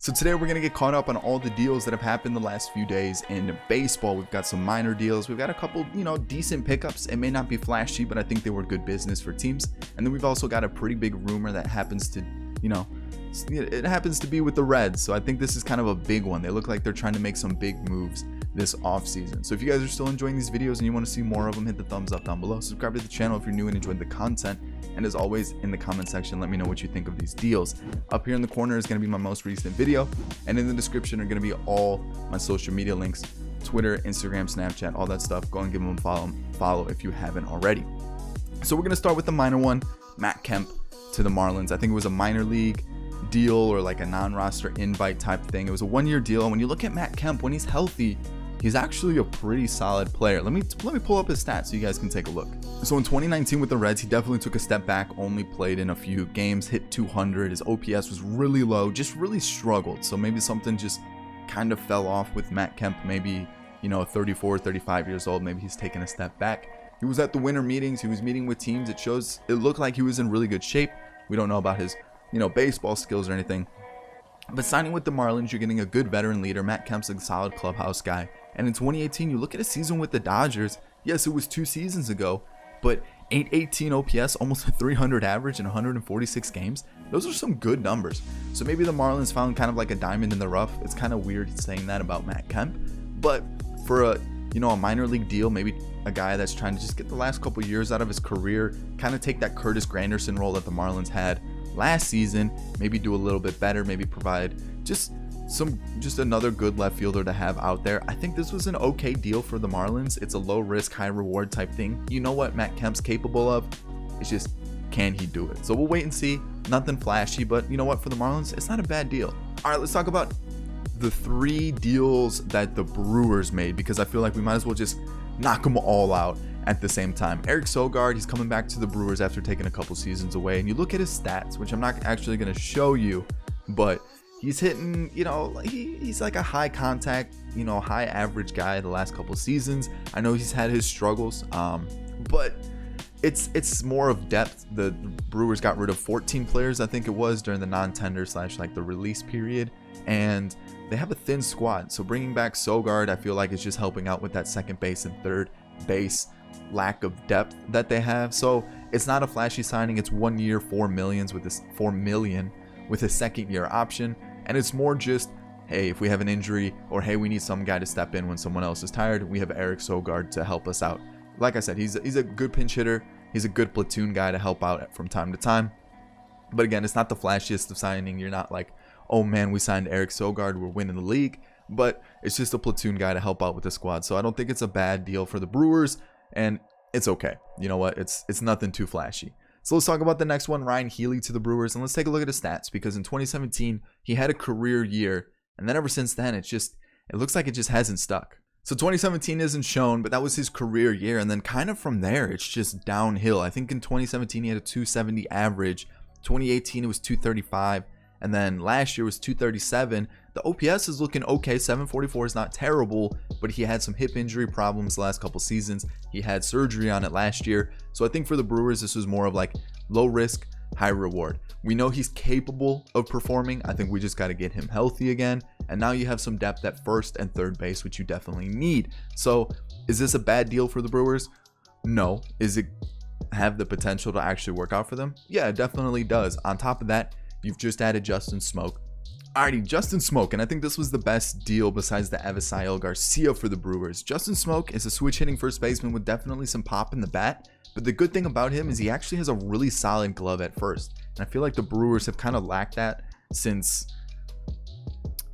So today we're going to get caught up on all the deals that have happened the last few days in baseball. We've got some minor deals. We've got a couple, decent pickups. It may not be flashy, but I think they were good business for teams. And then we've also got a pretty big rumor that happens to, it happens to be with the Reds. So I think this is kind of a big one. They look like they're trying to make some big moves this offseason. So if you guys are still enjoying these videos and you want to see more of them, hit the thumbs up down below. Subscribe to the channel if you're new and enjoyed the content. And as always, in the comment section, let me know what you think of these deals. Up here in the corner is going to be my most recent video, and in the description are going to be all my social media links: Twitter, Instagram, Snapchat, all that stuff. Go and give them a follow if you haven't already. So we're going to start with the minor one. Matt Kemp to the Marlins. I think it was a minor league deal or like a non-roster invite type thing. It was a one-year deal, and when you look at Matt Kemp, when he's healthy, he's actually a pretty solid player. Let me pull up his stats so you guys can take a look. So in 2019 with the Reds, he definitely took a step back, only played in a few games, hit 200. His OPS was really low, just really struggled. So maybe something just kind of fell off with Matt Kemp. Maybe, 34, 35 years old, maybe he's taken a step back. He was at the winter meetings. He was meeting with teams. It looked like he was in really good shape. We don't know about his, baseball skills or anything. But signing with the Marlins, you're getting a good veteran leader. Matt Kemp's a solid clubhouse guy. And in 2018, you look at his season with the Dodgers. Yes, it was 2 seasons ago, but 818 OPS, almost a 300 average in 146 games. Those are some good numbers. So maybe the Marlins found kind of like a diamond in the rough. It's kind of weird saying that about Matt Kemp, but for a minor league deal, maybe a guy that's trying to just get the last couple years out of his career, kind of take that Curtis Granderson role that the Marlins had last season, maybe do a little bit better, maybe provide just another good left fielder to have out there. I think this was an okay deal for the Marlins. It's a low risk, high reward type thing. You know what Matt Kemp's capable of. It's just, can he do it? So we'll wait and see. Nothing flashy, but you know what, for the Marlins, it's not a bad deal. All right, let's talk about the 3 deals that the Brewers made, because I feel like we might as well just knock them all out at the same time. Eric Sogard, he's coming back to the Brewers after taking a couple seasons away, and you look at his stats, which I'm not actually going to show you, but he's hitting, he's like a high contact, high average guy the last couple seasons. I know he's had his struggles, but it's more of depth. The Brewers got rid of 14 players, I think it was, during the non-tender / like the release period, and they have a thin squad. So bringing back Sogard, I feel like it's just helping out with that second base and third base lack of depth that they have. So it's not a flashy signing. It's 1 year, $4 million with a second year option. And it's more just, hey, if we have an injury, or hey, we need some guy to step in when someone else is tired, we have Eric Sogard to help us out. Like I said, he's a good pinch hitter. He's a good platoon guy to help out from time to time. But again, it's not the flashiest of signing. You're not like, oh man, we signed Eric Sogard, we're winning the league. But it's just a platoon guy to help out with the squad. So I don't think it's a bad deal for the Brewers, and it's okay. You know what? It's nothing too flashy. So let's talk about the next one, Ryan Healy to the Brewers, and let's take a look at his stats, because in 2017, he had a career year, and then ever since then, it looks like it just hasn't stuck. So 2017 isn't shown, but that was his career year, and then kind of from there, it's just downhill. I think in 2017, he had a 270 average, 2018, it was 235, and then last year was 237. The OPS is looking okay. 744 is not terrible, but he had some hip injury problems the last couple seasons. He had surgery on it last year. So I think for the Brewers, this was more of like low risk, high reward. We know he's capable of performing. I think we just got to get him healthy again. And now you have some depth at first and third base, which you definitely need. So is this a bad deal for the Brewers? No. Is it have the potential to actually work out for them? Yeah, it definitely does. On top of that, you've just added Justin Smoak. Alrighty, Justin Smoak, and I think this was the best deal besides the Avisail Garcia for the Brewers. Justin Smoak is a switch hitting first baseman with definitely some pop in the bat, but the good thing about him is he actually has a really solid glove at first. And I feel like the Brewers have kind of lacked that since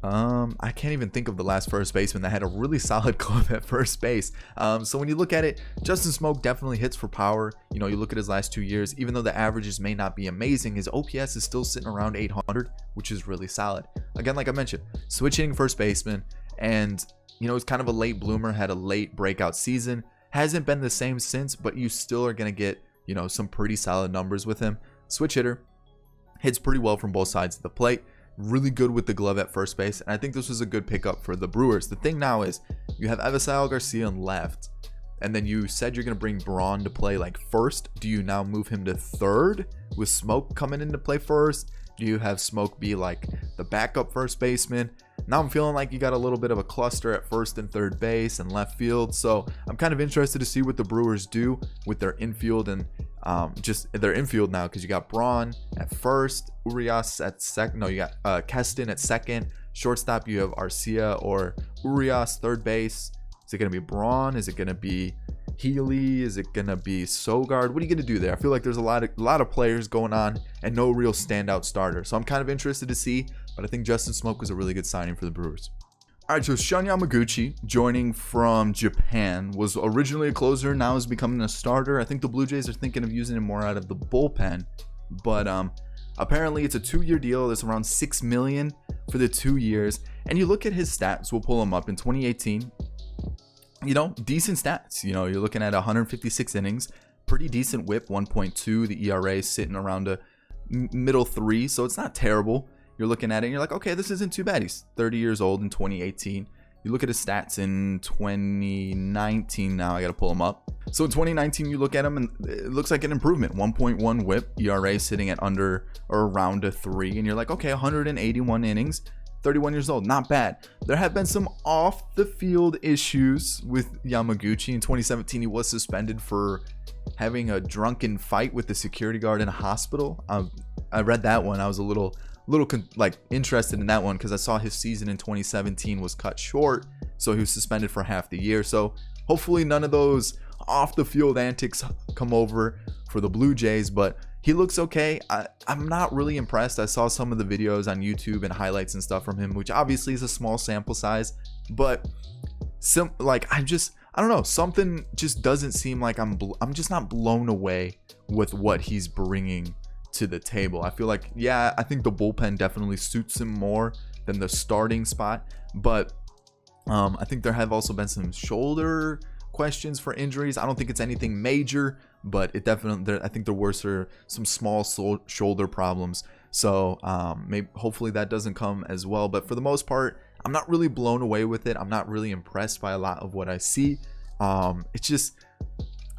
I can't even think of the last first baseman that had a really solid glove at first base. So when you look at it, Justin Smoak definitely hits for power. You look at his last 2 years, even though the averages may not be amazing, his OPS is still sitting around 800, which is really solid. Again, like I mentioned, switch hitting first baseman, and he's kind of a late bloomer, had a late breakout season, hasn't been the same since, but you still are going to get, some pretty solid numbers with him. Switch hitter, hits pretty well from both sides of the plate. Really good with the glove at first base, and I think this was a good pickup for the Brewers. The thing now is you have Avisail Garcia on left, and then you said you're going to bring Braun to play like first. Do you now move him to third with Smoak coming into play first? You have Smoak be like the backup first baseman. Now I'm feeling like you got a little bit of a cluster at first and third base and left field. So I'm kind of interested to see what the Brewers do with their infield and just their infield now, because you got Braun at first, Urias at second. No, you got Keston at second. Shortstop, you have Arcia or Urias. Third base, is it going to be Braun? Is it going to be Healy? Is it going to be Sogard? What are you going to do there? I feel like there's a lot of players going on and no real standout starter. So I'm kind of interested to see, but I think Justin Smoak was a really good signing for the Brewers. All right, so Shun Yamaguchi, joining from Japan, was originally a closer, now is becoming a starter. I think the Blue Jays are thinking of using him more out of the bullpen, but apparently it's a 2-year deal. It's around $6 million for the 2 years. And you look at his stats, we'll pull him up in 2018. Decent stats. You're looking at 156 innings, pretty decent whip, 1.2. The ERA sitting around a middle 3, so it's not terrible. You're looking at it and you're like, okay, this isn't too bad. He's 30 years old in 2018. You look at his stats in 2019 now. I got to pull him up. So in 2019, you look at him and it looks like an improvement. 1.1 whip, ERA sitting at under or around a 3. And you're like, okay, 181 innings, 31 years old. Not bad. There have been some off the field issues with Yamaguchi. In 2017, he was suspended for having a drunken fight with the security guard in a hospital. I read that one. I was a little interested in that one because I saw his season in 2017 was cut short, so he was suspended for half the year. So hopefully none of those off the field antics come over for the Blue Jays, but he looks okay. I'm not really impressed. I saw some of the videos on YouTube and highlights and stuff from him, which obviously is a small sample size, but I don't know, something just doesn't seem like I'm just not blown away with what he's bringing to the table. I feel like, I think the bullpen definitely suits him more than the starting spot, but I think there have also been some shoulder questions for injuries. I don't think it's anything major, but it definitely, I think there were some small shoulder problems, so hopefully that doesn't come as well. But for the most part, I'm not really blown away with it. I'm not really impressed by a lot of what I see. It's just,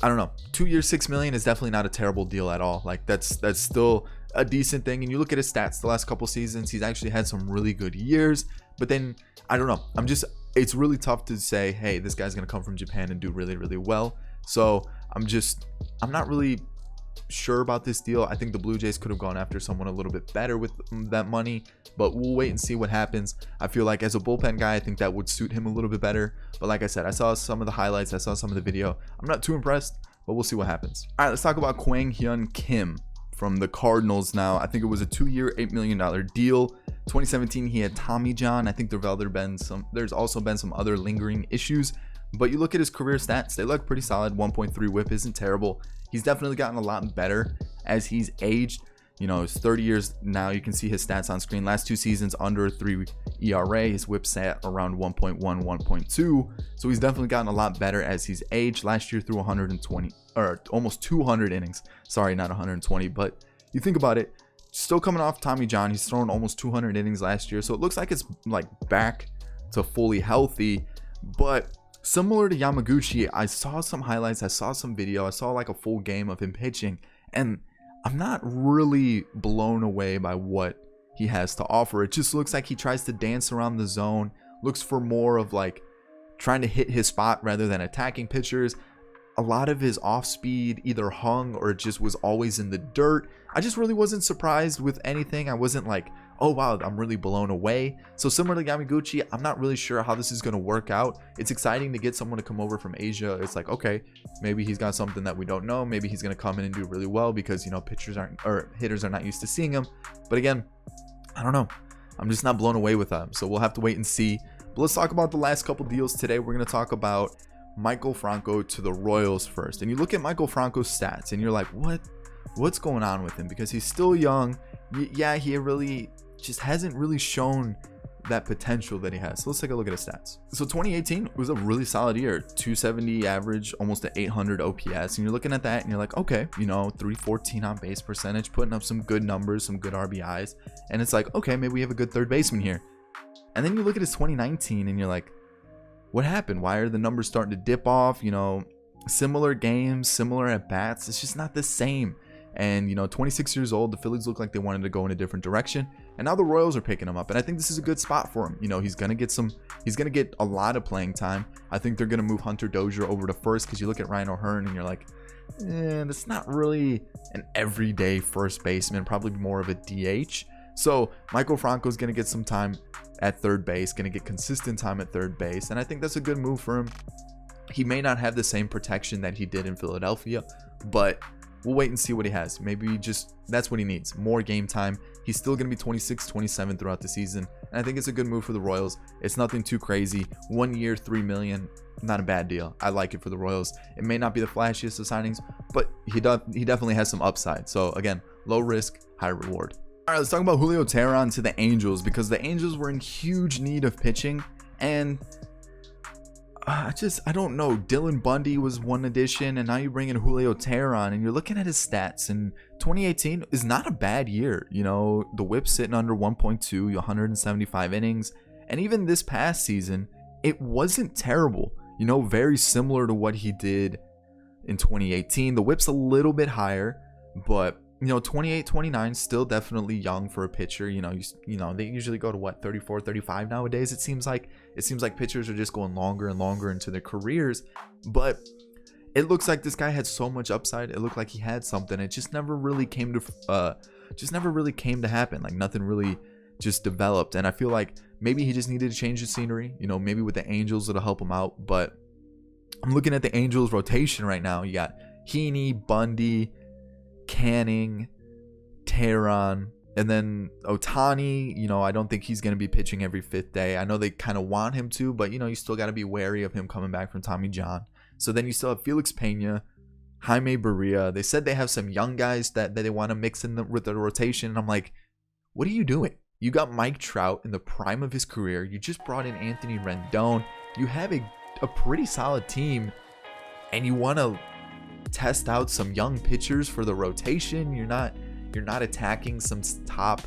I don't know. 2 years, $6 million is definitely not a terrible deal at all. Like that's still a decent thing. And you look at his stats the last couple seasons, he's actually had some really good years. But then I don't know. It's really tough to say, hey, this guy's gonna come from Japan and do really, really well. So I'm not really sure about this deal. I think the Blue Jays could have gone after someone a little bit better with that money, but we'll wait and see what happens. I feel like as a bullpen guy, I think that would suit him a little bit better. But like I said, I saw some of the highlights, I saw some of the video. I'm not too impressed, but we'll see what happens. All right, let's talk about Kwang-Hyun Kim from the Cardinals now. I think it was a 2-year, $8 million deal. 2017, he had Tommy John. I think there's also been some other lingering issues, but you look at his career stats, they look pretty solid. 1.3 whip isn't terrible. He's definitely gotten a lot better as he's aged. He's 30 years now. You can see his stats on screen. Last 2 seasons, under 3 ERA. His whip sat around 1.1, 1.2. So he's definitely gotten a lot better as he's aged. Last year threw 120 or almost 200 innings. Sorry, not 120. But you think about it, still coming off Tommy John. He's thrown almost 200 innings last year. So it looks like it's like back to fully healthy. But similar to Yamaguchi, I saw some highlights. I saw some video. I saw like a full game of him pitching. And I'm not really blown away by what he has to offer. It just looks like he tries to dance around the zone, looks for more of like trying to hit his spot rather than attacking pitchers. A lot of his off speed either hung or just was always in the dirt. I just really wasn't surprised with anything. I wasn't like, oh wow, I'm really blown away. So similar to Yamaguchi, I'm not really sure how this is going to work out. It's exciting to get someone to come over from Asia. It's like, okay, maybe he's got something that we don't know. Maybe he's going to come in and do really well because, hitters are not used to seeing him. But again, I don't know. I'm just not blown away with them. So we'll have to wait and see. But let's talk about the last couple deals today. We're going to talk about Maikel Franco to the Royals first. And you look at Maikel Franco's stats and you're like, what's going on with him? Because he's still young. Yeah, he really just hasn't really shown that potential that he has. So let's take a look at his stats. So 2018 was a really solid year. 270 average, almost an 800 OPS. And you're looking at that and you're like, okay, 314 on base percentage, putting up some good numbers, some good RBIs. And it's like, okay, maybe we have a good third baseman here. And then you look at his 2019 and you're like, what happened? Why are the numbers starting to dip off? Similar games, similar at bats. It's just not the same. And, 26 years old, the Phillies look like they wanted to go in a different direction. And now the Royals are picking him up. And I think this is a good spot for him. He's going to get a lot of playing time. I think they're going to move Hunter Dozier over to first, because you look at Ryan O'Hearn and you're like, that's not really an everyday first baseman, probably more of a DH. So Maikel Franco is going to get some time at third base, going to get consistent time at third base. And I think that's a good move for him. He may not have the same protection that he did in Philadelphia, but we'll wait and see what he has. Maybe just that's what he needs, more game time. He's still going to be 26, 27 throughout the season. And I think it's a good move for the Royals. It's nothing too crazy. 1 year, $3 million, not a bad deal. I like it for the Royals. It may not be the flashiest of signings, but he definitely has some upside. So again, low risk, high reward. All right, let's talk about Julio Teheran to the Angels, because the Angels were in huge need of pitching. And I don't know. Dylan Bundy was one addition, and now you bring in Julio Teheran, and you're looking at his stats. And 2018 is not a bad year. The whip's sitting under 1.2, 175 innings. And even this past season, it wasn't terrible. Very similar to what he did in 2018. The whip's a little bit higher, but 28, 29, still definitely young for a pitcher. They usually go to what, 34, 35 nowadays. It seems like pitchers are just going longer and longer into their careers. But it looks like this guy had so much upside. It looked like he had something. It just never really came to happen. Like nothing really just developed. And I feel like maybe he just needed to change the scenery. Maybe with the Angels it'll help him out. But I'm looking at the Angels rotation right now. You got Heaney, Bundy, Canning, Teheran, and then Ohtani. I don't think he's going to be pitching every fifth day. I know they kind of want him to, but you still got to be wary of him coming back from Tommy John. So then you still have Felix Pena, Jaime Barria. They said they have some young guys that they want to mix in with the rotation. And I'm like, what are you doing? You got Mike Trout in the prime of his career. You just brought in Anthony Rendon. You have a pretty solid team, and you want to test out some young pitchers for the rotation. You're not attacking some top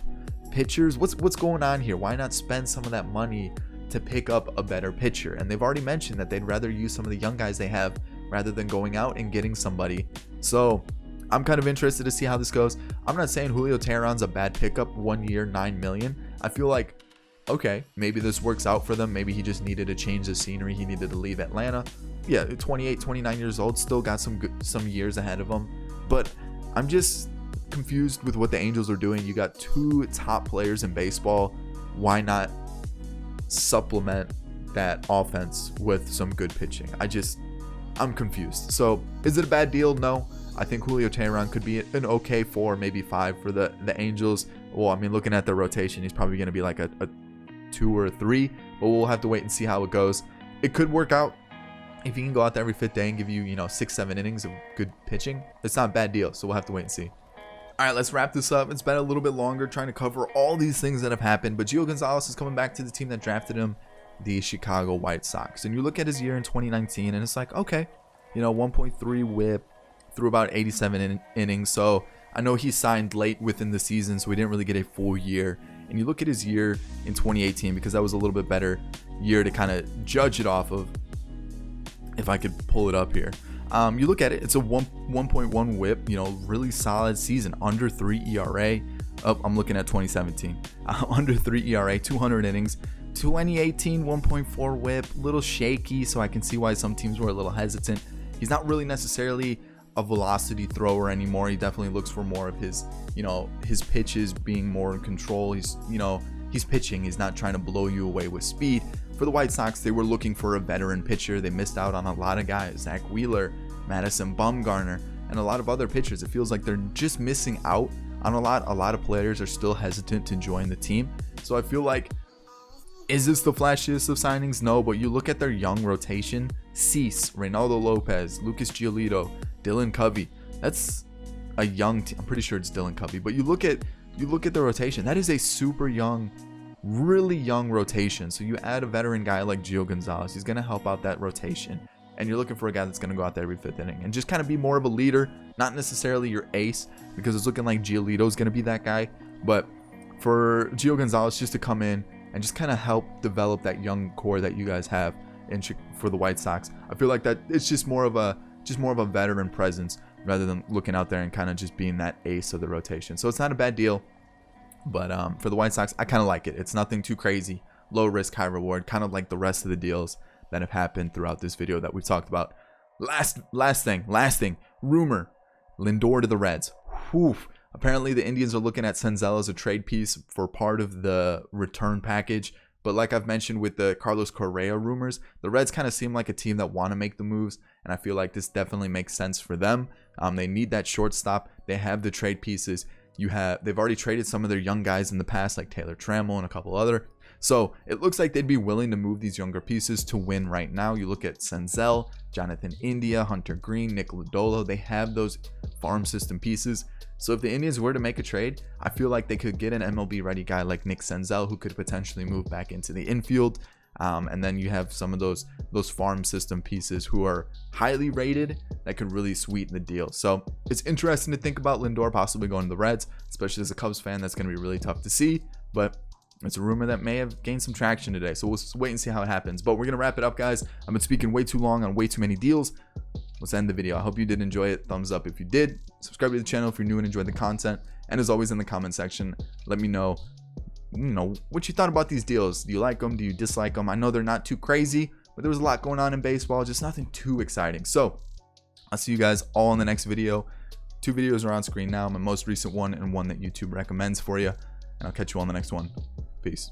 pitchers. What's going on here? Why not spend some of that money to pick up a better pitcher? And they've already mentioned that they'd rather use some of the young guys they have rather than going out and getting somebody. So I'm kind of interested to see how this goes. I'm not saying Julio Teheran's a bad pickup. 1 year, $9 million. I feel like, okay, maybe this works out for them. Maybe he just needed to change the scenery. He needed to leave Atlanta. Yeah, 28, 29 years old, still got some years ahead of him. But I'm just confused with what the Angels are doing. You got two top players in baseball. Why not supplement that offense with some good pitching? I'm confused. So is it a bad deal? No. I think Julio Teheran could be an okay 4, maybe 5 for the Angels. Well, I mean, looking at the rotation, he's probably going to be like a 2 or a 3, but we'll have to wait and see how it goes. It could work out. If he can go out there every fifth day and give you, 6-7 innings of good pitching, it's not a bad deal. So we'll have to wait and see. All right, let's wrap this up. It's been a little bit longer trying to cover all these things that have happened, but Gio Gonzalez is coming back to the team that drafted him, the Chicago White Sox. And you look at his year in 2019, and it's like, okay, 1.3 whip through about 87 innings. So I know he signed late within the season, so we didn't really get a full year. And you look at his year in 2018, because that was a little bit better year to kind of judge it off of. If I could pull it up here, you look at it, it's a 1.1 whip, really solid season, under 3 ERA. I'm looking at 2017, under 3 ERA, 200 innings. 2018, 1.4 whip, little shaky, so I can see why some teams were a little hesitant. He's not really necessarily a velocity thrower anymore. He definitely looks for more of his, his pitches being more in control. He's pitching. He's not trying to blow you away with speed. For the White Sox, they were looking for a veteran pitcher. They missed out on a lot of guys, Zach Wheeler, Madison Bumgarner, and a lot of other pitchers. It feels like they're just missing out on a lot. A lot of players are still hesitant to join the team. So I feel like, is this the flashiest of signings? No, but you look at their young rotation: Cease, Reynaldo Lopez, Lucas Giolito, Dylan Covey. That's a young team. I'm pretty sure it's Dylan Covey. But you look at the rotation. That is a super young, really young rotation. So you add a veteran guy like Gio Gonzalez, he's going to help out that rotation. And you're looking for a guy that's going to go out there every fifth inning and just kind of be more of a leader, not necessarily your ace, because it's looking like Giolito's going to be that guy. But for Gio Gonzalez just to come in and just kind of help develop that young core that you guys have for the White Sox, I feel like that it's just more of a veteran presence rather than looking out there and kind of just being that ace of the rotation. So it's not a bad deal. But for the White Sox, I kind of like it. It's nothing too crazy. Low risk, high reward, kind of like the rest of the deals that have happened throughout this video that we've talked about. Last thing, rumor, Lindor to the Reds. Whew. Apparently the Indians are looking at Senzel as a trade piece for part of the return package. But like I've mentioned with the Carlos Correa rumors, the Reds kind of seem like a team that want to make the moves, and I feel like this definitely makes sense for them. They need that shortstop. They have the trade pieces. They've already traded some of their young guys in the past, like Taylor Trammell and a couple other. So it looks like they'd be willing to move these younger pieces to win right now. You look at Senzel, Jonathan India, Hunter Green, Nick Lodolo. They have those farm system pieces. So if the Indians were to make a trade, I feel like they could get an MLB ready guy like Nick Senzel, who could potentially move back into the infield. And then you have some of those farm system pieces who are highly rated that could really sweeten the deal. So it's interesting to think about Lindor possibly going to the Reds, especially as a Cubs fan. That's going to be really tough to see, but it's a rumor that may have gained some traction today. So we'll wait and see how it happens. But we're going to wrap it up, guys. I've been speaking way too long on way too many deals. Let's end the video. I hope you did enjoy it. Thumbs up if you did. Subscribe to the channel if you're new and enjoyed the content. And as always, in the comment section, let me know what you thought about these deals. Do you like them? Do you dislike them? I know they're not too crazy, but there was a lot going on in baseball, just nothing too exciting. So I'll see you guys all in the next video. 2 videos are on screen now, my most recent one and one that YouTube recommends for you, and I'll catch you on the next one. Peace.